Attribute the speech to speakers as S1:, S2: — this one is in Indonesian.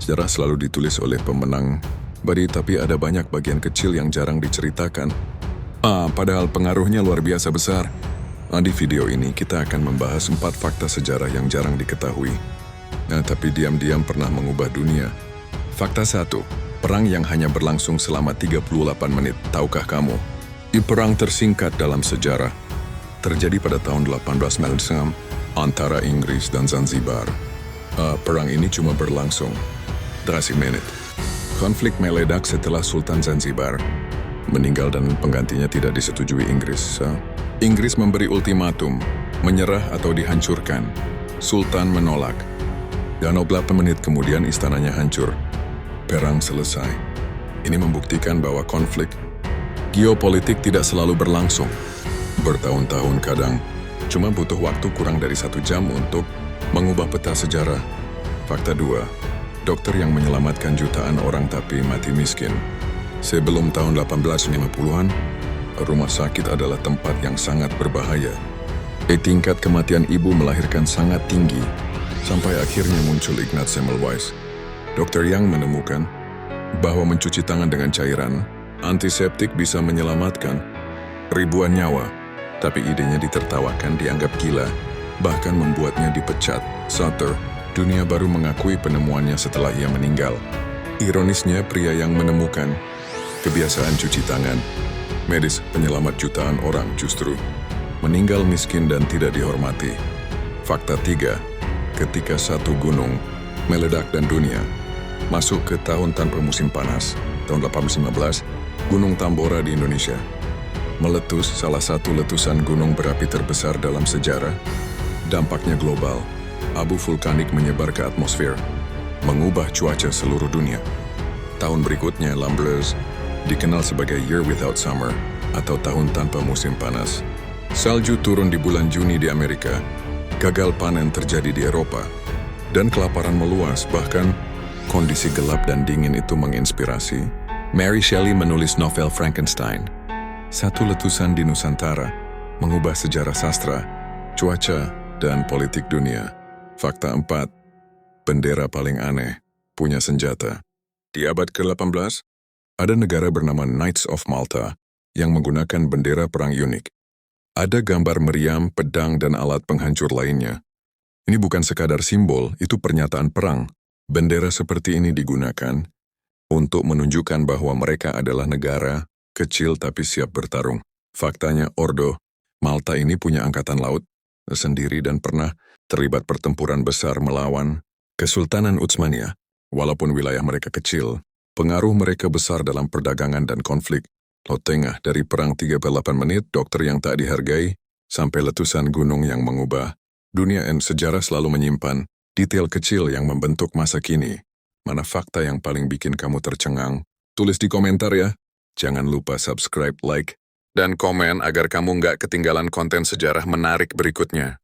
S1: Sejarah selalu ditulis oleh pemenang, tapi ada banyak bagian kecil yang jarang diceritakan. Padahal pengaruhnya luar biasa besar. Di video ini kita akan membahas 4 fakta sejarah yang jarang diketahui. Tapi diam-diam pernah mengubah dunia. Fakta 1. Perang yang hanya berlangsung selama 38 menit. Tahukah kamu? Perang tersingkat dalam sejarah terjadi pada tahun 1896 antara Inggris dan Zanzibar. Perang ini cuma berlangsung 30 menit. Konflik meledak setelah Sultan Zanzibar meninggal dan penggantinya tidak disetujui Inggris. Inggris memberi ultimatum, menyerah atau dihancurkan. Sultan menolak. Dan 8 menit kemudian istananya hancur. Perang selesai. Ini membuktikan bahwa konflik geopolitik tidak selalu berlangsung. Bertahun-tahun kadang, cuma butuh waktu kurang dari 1 jam untuk mengubah peta sejarah. Fakta 2. Dokter yang menyelamatkan jutaan orang tapi mati miskin. Sebelum tahun 1850-an, rumah sakit adalah tempat yang sangat berbahaya. Tingkat kematian ibu melahirkan sangat tinggi, sampai akhirnya muncul Ignaz Semmelweis. Dokter yang menemukan bahwa mencuci tangan dengan cairan antiseptik bisa menyelamatkan ribuan nyawa. Tapi idenya ditertawakan, dianggap gila, bahkan membuatnya dipecat. Sutter, dunia baru mengakui penemuannya setelah ia meninggal. Ironisnya, pria yang menemukan kebiasaan cuci tangan medis penyelamat jutaan orang justru meninggal miskin dan tidak dihormati. Fakta 3. Ketika satu gunung meledak dan dunia masuk ke tahun tanpa musim panas, tahun 1815, Gunung Tambora di Indonesia meletus, salah satu letusan gunung berapi terbesar dalam sejarah. Dampaknya global. Abu vulkanik menyebar ke atmosfer, mengubah cuaca seluruh dunia. Tahun berikutnya, Lamblers dikenal sebagai Year Without Summer atau tahun tanpa musim panas. Salju turun di bulan Juni di Amerika, gagal panen terjadi di Eropa, dan kelaparan meluas. Bahkan kondisi gelap dan dingin itu menginspirasi Mary Shelley menulis novel Frankenstein. Satu letusan di Nusantara mengubah sejarah sastra, cuaca, dan politik dunia. Fakta 4. Bendera paling aneh punya senjata. Di abad ke-18, ada negara bernama Knights of Malta yang menggunakan bendera perang unik. Ada gambar meriam, pedang, dan alat penghancur lainnya. Ini bukan sekadar simbol, itu pernyataan perang. Bendera seperti ini digunakan untuk menunjukkan bahwa mereka adalah negara kecil tapi siap bertarung. Faktanya, Ordo Malta ini punya angkatan laut sendiri dan pernah terlibat pertempuran besar melawan Kesultanan Utsmaniyah. Walaupun wilayah mereka kecil, pengaruh mereka besar dalam perdagangan dan konflik. Laut Tengah dari perang 38 menit, dokter yang tak dihargai, sampai letusan gunung yang mengubah dunia, dan sejarah selalu menyimpan detail kecil yang membentuk masa kini. Mana fakta yang paling bikin kamu tercengang? Tulis di komentar ya. Jangan lupa subscribe, like, dan komen agar kamu nggak ketinggalan konten sejarah menarik berikutnya.